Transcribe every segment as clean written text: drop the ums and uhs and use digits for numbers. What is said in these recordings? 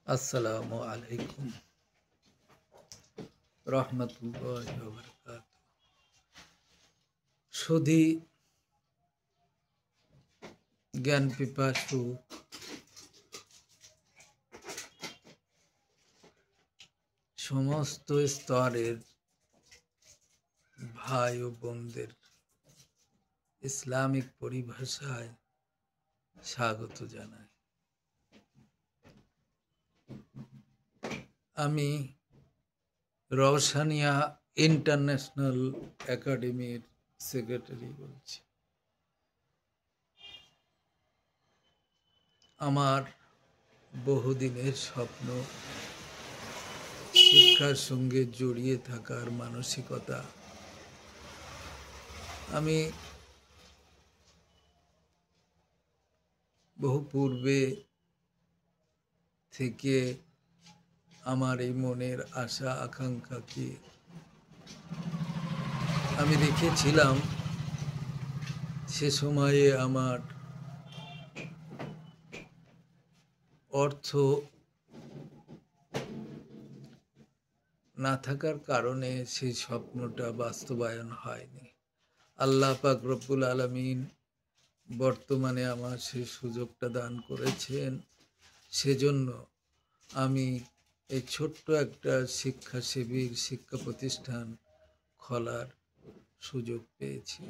আসসালামু আলাইকুম রহমতুল্লাহি ওয়া বারাকাতুহু। সুধী জ্ঞান পিপাসু সমস্ত স্তরের ভাই ও বোনদের ইসলামিক পরিভাষায় স্বাগত জানাই। আমি রওশানিয়া ইন্টারন্যাশনাল একাডেমির সেক্রেটারি বলছি। আমার বহুদিনের স্বপ্ন শিক্ষার সঙ্গে জড়িয়ে থাকার মানসিকতা। আমি বহু পূর্বে থেকে আমার এই মনের আশা আকাঙ্ক্ষাকে আমি রেখেছিলাম। সে সময়ে আমার অর্থ না থাকার কারণে সেই স্বপ্নটা বাস্তবায়ন হয়নি। আল্লাহ পাক রব্বুল আলামিন বর্তমানে আমার সেই সুযোগটা দান করেছেন। সেজন্য আমি এই ছোট্ট একটা শিক্ষাসেবীর শিক্ষা প্রতিষ্ঠান খোলার সুযোগ পেয়েছি।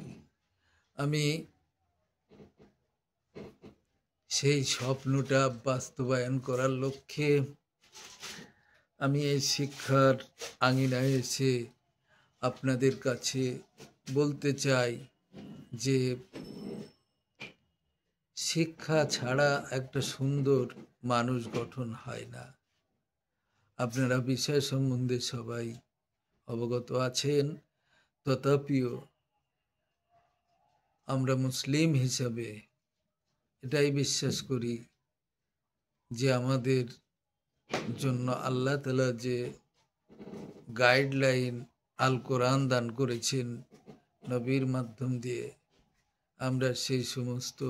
আমি সেই স্বপ্নটা বাস্তবায়ন করার লক্ষ্যে আমি এই শিক্ষার আঙিনায় এসে আপনাদের কাছে বলতে চাই যে শিক্ষা ছাড়া একটা সুন্দর মানুষ গঠন হয় না। আপনারা বিষয় সম্বন্ধে সবাই অবগত আছেন, তথাপিও আমরা মুসলিম হিসাবে এটাই বিশ্বাস করি যে আমাদের জন্য আল্লাহ তাআলা যে গাইডলাইন আল কোরআন দান করেছেন নবীর মাধ্যম দিয়ে, আমরা সেই সমস্ত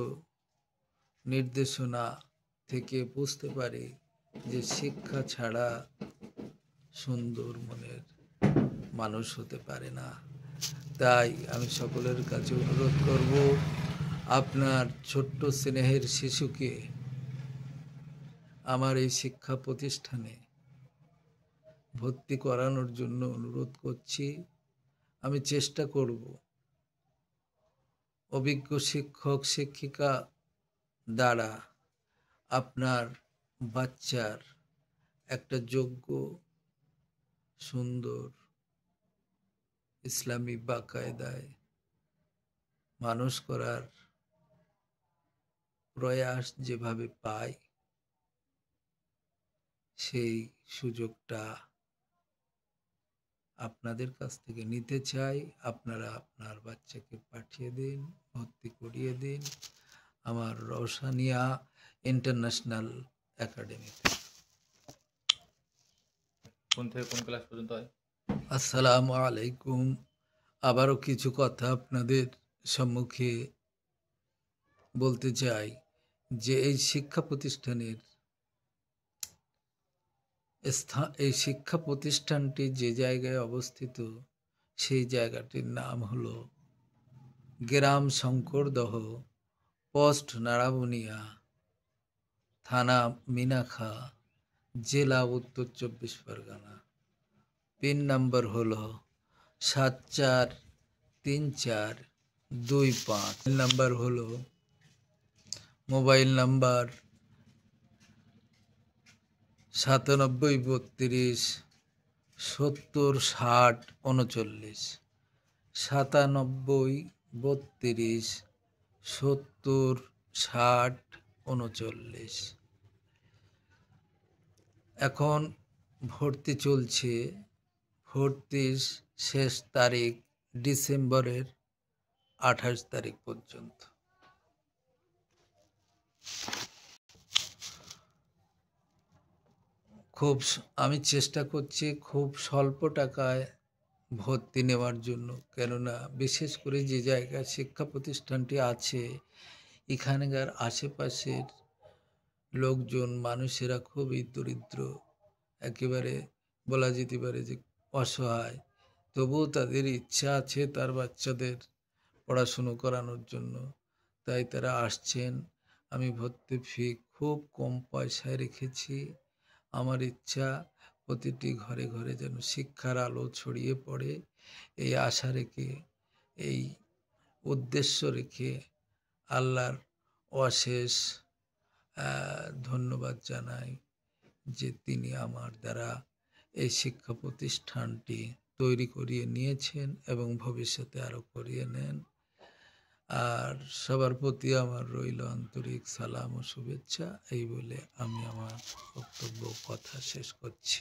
নির্দেশনা থেকে বুঝতে পারি যে শিক্ষা ছাড়া সুন্দর মনের মানুষ হতে পারে না। তাই আমি সকলের কাছে অনুরোধ করব, আপনার ছোট্ট স্নেহের শিশুকে আমার এই শিক্ষা প্রতিষ্ঠানে ভর্তি করানোর জন্য অনুরোধ করছি। আমি চেষ্টা করব অভিজ্ঞ শিক্ষক শিক্ষিকা দ্বারা আপনার বাচ্চার একটা যোগ্য সুন্দর ইসলামী বাকায়দায় মানুষ করার প্রয়াস যেভাবে পায়, সেই সুযোগটা আপনাদের কাছ থেকে নিতে চাই। আপনারা আপনার বাচ্চাকে পাঠিয়ে দিন, ভর্তি করিয়ে দিন আমার রওশানিয়া ইন্টারন্যাশনাল একাডেমিতে। কোন থেকে কোন ক্লাস পর্যন্ত হয়? আসসালামু আলাইকুম। আবারও কিছু কথা আপনাদের সম্মুখে বলতে চাই যে এই শিক্ষা প্রতিষ্ঠানের এই শিক্ষা প্রতিষ্ঠানটি যে জায়গায় অবস্থিত, সেই জায়গাটির নাম হলো গ্রাম শঙ্করদহ, পোস্ট নারাবনিয়া, থানা মিনাখা, জেলা উত্তর 24 পরগনা। পিন নাম্বার হলো 743425। নাম্বার হলো মোবাইল নাম্বার 9732706039, 9732706039। এখন ভর্তি চলছে। ভর্তির শেষ তারিখ ডিসেম্বরের 28 তারিখ পর্যন্ত। আমি চেষ্টা করছি খুব স্বল্প টাকায় ভর্তি নেওয়ার জন্য, কেননা বিশেষ করে যে জায়গায় শিক্ষা প্রতিষ্ঠানটি আছে এখানকার আশেপাশের লোকজন মানুষেরা খুবই দরিদ্র, একেবারে বলা যেতে পারে যে অসহায়, তবুও তাদের ইচ্ছা আছে তার বাচ্চাদের পড়াশুনো করানোর জন্য, তাই তারা আসছেন। আমি ভর্তি ফি খুব কম পয়সায় রেখেছি। আমার ইচ্ছা প্রতিটি ঘরে ঘরে যেন শিক্ষার আলো ছড়িয়ে পড়ে, এই আশা রেখে, এই উদ্দেশ্য রেখে আল্লাহর অশেষ ধন্যবাদ জানাই যে তিনি আমার দ্বারা এই শিক্ষা প্রতিষ্ঠানটি তৈরি করিয়ে নিয়েছেন এবং ভবিষ্যতে আরও করিয়ে নেন। আর সবার প্রতি আমার রইল আন্তরিক সালাম ও শুভেচ্ছা। এই বলে আমি আমার বক্তব্য কথা শেষ করছি।